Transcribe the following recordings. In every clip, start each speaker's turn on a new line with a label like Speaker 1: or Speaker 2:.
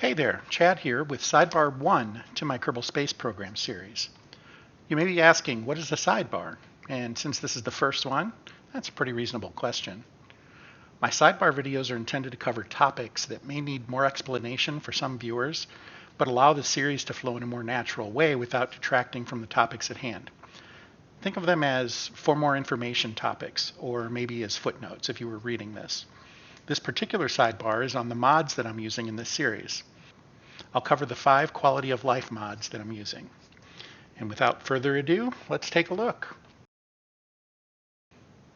Speaker 1: Hey there, Chad here with Sidebar 1 to my Kerbal Space Program series. You may be asking, what is a sidebar? And since this is the first one, that's a pretty reasonable question. My sidebar videos are intended to cover topics that may need more explanation for some viewers, but allow the series to flow in a more natural way without detracting from the topics at hand. Think of them as for more information topics, or maybe as footnotes if you were reading this. This particular sidebar is on the mods that I'm using in this series. I'll cover the 5 quality of life mods that I'm using. And without further ado, let's take a look.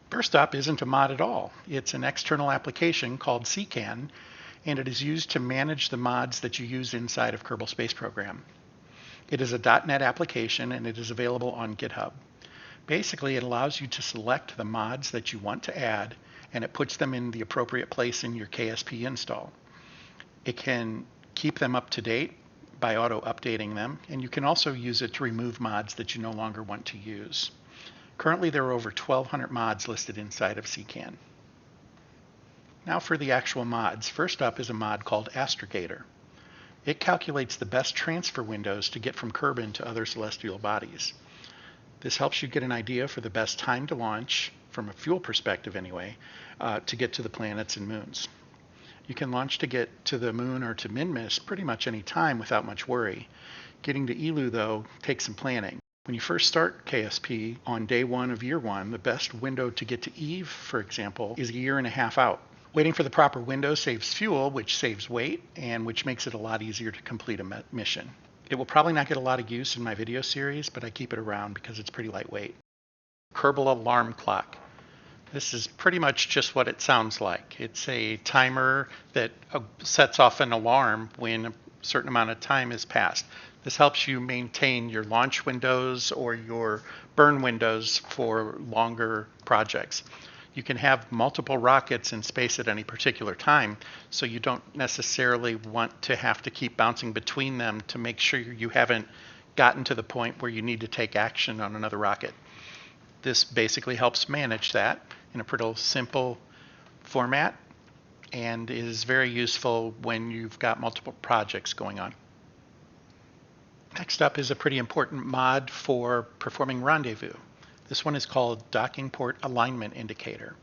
Speaker 1: First up isn't a mod at all. It's an external application called Secan, and it is used to manage the mods that you use inside of Kerbal Space Program. It is a .NET application and it is available on GitHub. Basically, it allows you to select the mods that you want to add, and it puts them in the appropriate place in your KSP install. It can keep them up to date by auto-updating them, and you can also use it to remove mods that you no longer want to use. Currently, there are over 1,200 mods listed inside of Secan. Now for the actual mods. First up is a mod called Astricator. It calculates the best transfer windows to get from Kerbin to other celestial bodies. This helps you get an idea for the best time to launch, from a fuel perspective anyway, to get to the planets and moons. You can launch to get to the moon or to Minmus pretty much any time without much worry. Getting to Elu, though, takes some planning. When you first start KSP on day 1 of year 1, the best window to get to Eve, for example, is a year and a half out. Waiting for the proper window saves fuel, which saves weight, and which makes it a lot easier to complete a mission. It will probably not get a lot of use in my video series, but I keep it around because it's pretty lightweight. Kerbal Alarm Clock. This is pretty much just what it sounds like. It's a timer that sets off an alarm when a certain amount of time has passed. This helps you maintain your launch windows or your burn windows for longer projects. You can have multiple rockets in space at any particular time, so you don't necessarily want to have to keep bouncing between them to make sure you haven't gotten to the point where you need to take action on another rocket. This basically helps manage that in a pretty simple format and is very useful when you've got multiple projects going on. Next up is a pretty important mod for performing rendezvous. This one is called Docking Port Alignment Indicator.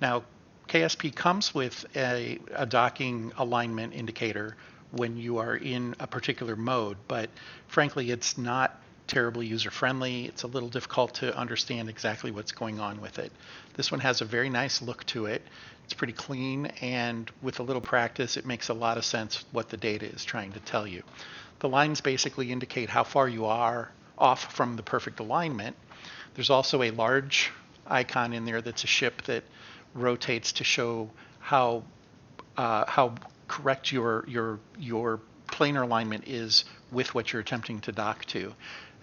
Speaker 1: Now, KSP comes with a docking alignment indicator when you are in a particular mode, but frankly, it's not terribly user-friendly. It's a little difficult to understand exactly what's going on with it. This one has a very nice look to it. It's pretty clean, and with a little practice, it makes a lot of sense what the data is trying to tell you. The lines basically indicate how far you are off from the perfect alignment. There's also a large icon in there that's a ship that rotates to show how correct your planar alignment is with what you're attempting to dock to.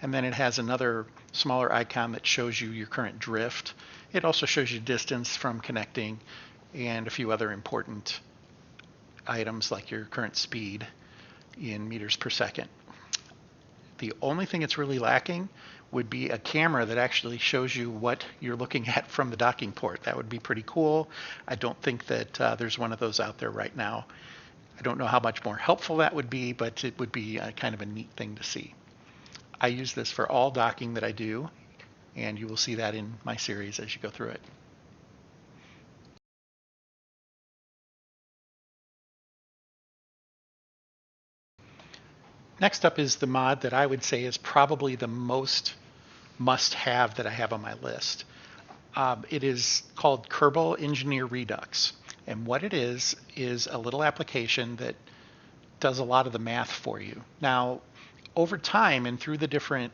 Speaker 1: And then it has another smaller icon that shows you your current drift. It also shows you distance from connecting and a few other important items like your current speed in meters per second. The only thing it's really lacking would be a camera that actually shows you what you're looking at from the docking port. That would be pretty cool. I don't think that there's one of those out there right now. I don't know how much more helpful that would be, but it would be kind of a neat thing to see. I use this for all docking that I do, and you will see that in my series as you go through it. Next up is the mod that I would say is probably the most must-have that I have on my list. It is called Kerbal Engineer Redux, and what it is a little application that does a lot of the math for you. Now, over time and through the different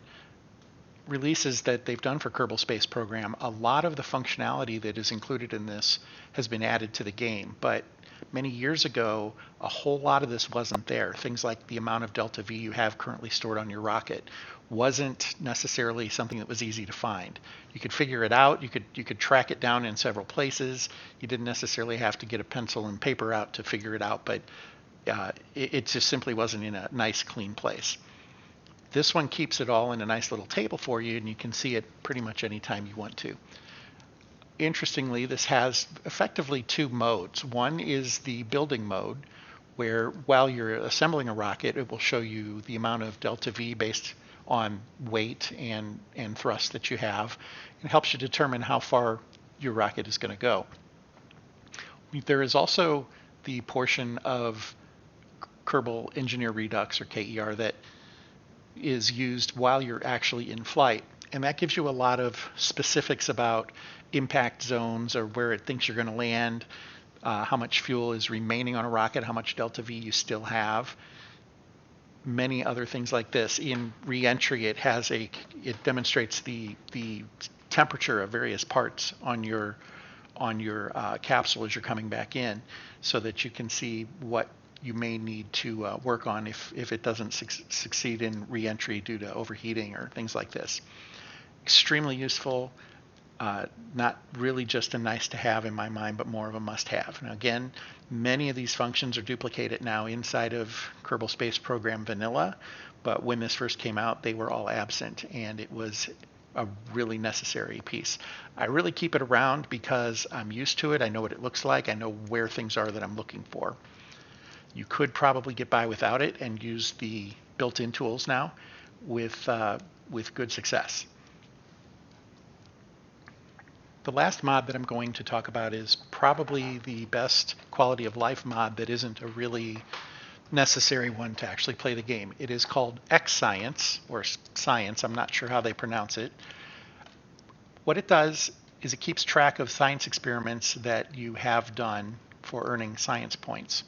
Speaker 1: releases that they've done for Kerbal Space Program, a lot of the functionality that is included in this has been added to the game, but many years ago, a whole lot of this wasn't there. Things like the amount of delta V you have currently stored on your rocket wasn't necessarily something that was easy to find. You could figure it out, you could track it down in several places. You didn't necessarily have to get a pencil and paper out to figure it out, but it just simply wasn't in a nice, clean place. This one keeps it all in a nice little table for you, and you can see it pretty much anytime you want to. Interestingly, this has effectively 2 modes. One is the building mode, where while you're assembling a rocket, it will show you the amount of delta V based on weight and thrust that you have. It helps you determine how far your rocket is going to go. There is also the portion of Kerbal Engineer Redux, or KER, that is used while you're actually in flight. And that gives you a lot of specifics about impact zones, or where it thinks you're going to land, how much fuel is remaining on a rocket, how much delta V you still have, many other things like this. In reentry, it demonstrates the temperature of various parts on your capsule as you're coming back in, so that you can see what you may need to work on if it doesn't succeed in reentry due to overheating or things like this. Extremely useful. Not really just a nice to have in my mind, but more of a must have. Now again, many of these functions are duplicated now inside of Kerbal Space Program Vanilla, but when this first came out, they were all absent, and it was a really necessary piece. I really keep it around because I'm used to it. I know what it looks like. I know where things are that I'm looking for. You could probably get by without it and use the built-in tools now with good success. The last mod that I'm going to talk about is probably the best quality of life mod that isn't a really necessary one to actually play the game. It is called XScience, or Science. I'm not sure how they pronounce it. What it does is it keeps track of science experiments that you have done for earning science points.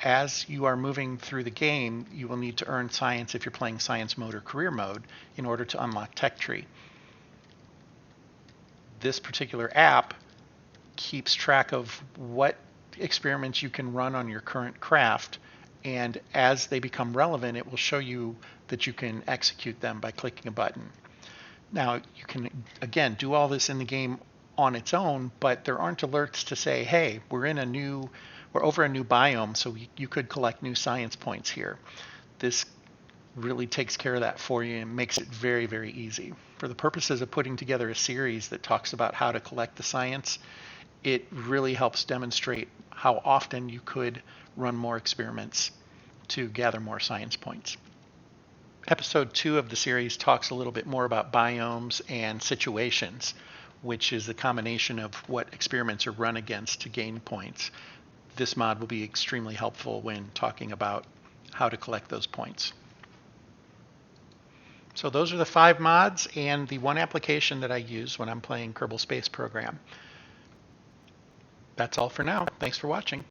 Speaker 1: As you are moving through the game, you will need to earn science if you're playing science mode or career mode in order to unlock Tech Tree. This particular app keeps track of what experiments you can run on your current craft, and as they become relevant, it will show you that you can execute them by clicking a button. Now, you can, again, do all this in the game on its own, but there aren't alerts to say, hey, we're over a new biome, so you could collect new science points here. This really takes care of that for you and makes it very, very easy. For the purposes of putting together a series that talks about how to collect the science, it really helps demonstrate how often you could run more experiments to gather more science points. Episode 2 of the series talks a little bit more about biomes and situations, which is the combination of what experiments are run against to gain points. This mod will be extremely helpful when talking about how to collect those points. So those are the 5 mods and the one application that I use when I'm playing Kerbal Space Program. That's all for now. Thanks for watching.